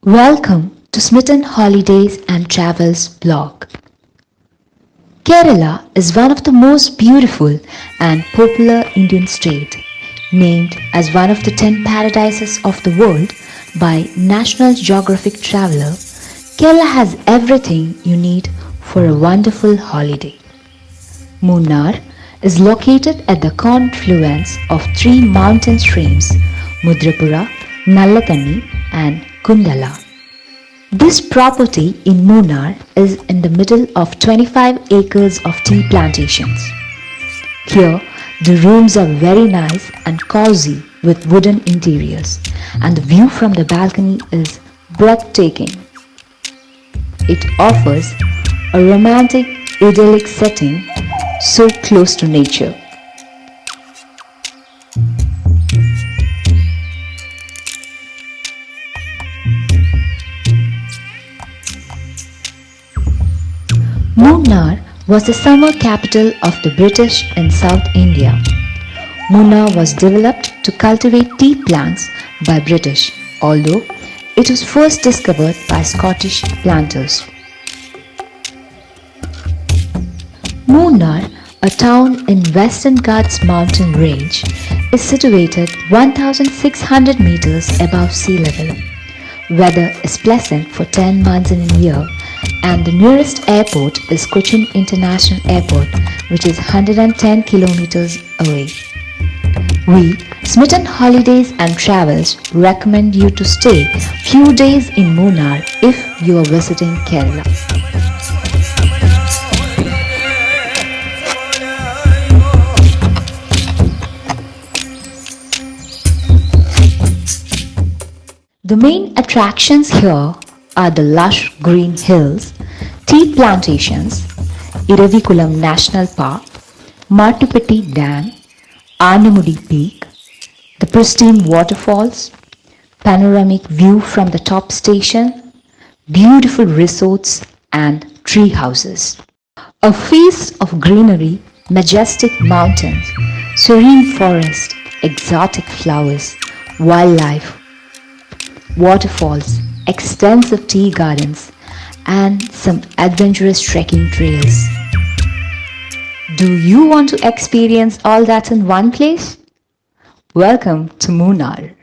Welcome to Smitten Holidays and Travels blog. Kerala is one of the most beautiful and popular Indian states, named as one of the 10 paradises of the world by National Geographic Traveler. Kerala has everything you need for a wonderful holiday. Munnar is located at the confluence of three mountain streams, Mudrapura, Nallathanni and Kundala. This property in Munnar is in the middle of 25 acres of tea plantations. Here, the rooms are very nice and cozy with wooden interiors, and the view from the balcony is breathtaking. It offers a romantic, idyllic setting so close to nature. Munnar was the summer capital of the British in South India. Munnar was developed to cultivate tea plants by British, although it was first discovered by Scottish planters. Munnar, a town in Western Ghats mountain range, is situated 1,600 meters above sea level. Weather is pleasant for 10 months in a year, and the nearest airport is Cochin International Airport, which is 110 kilometers away. We, Smitten Holidays and Travels, recommend you to stay few days in Munnar if you are visiting Kerala. The main attractions here are the lush green hills, tea plantations, Eravikulam National Park, Mattupatti Dam, Anamudi Peak, the pristine waterfalls, panoramic view from the top station, beautiful resorts and tree houses. A feast of greenery, majestic mountains, serene forest, exotic flowers, wildlife, waterfalls, extensive tea gardens, and some adventurous trekking trails. Do you want to experience all that in one place? Welcome to Munnar.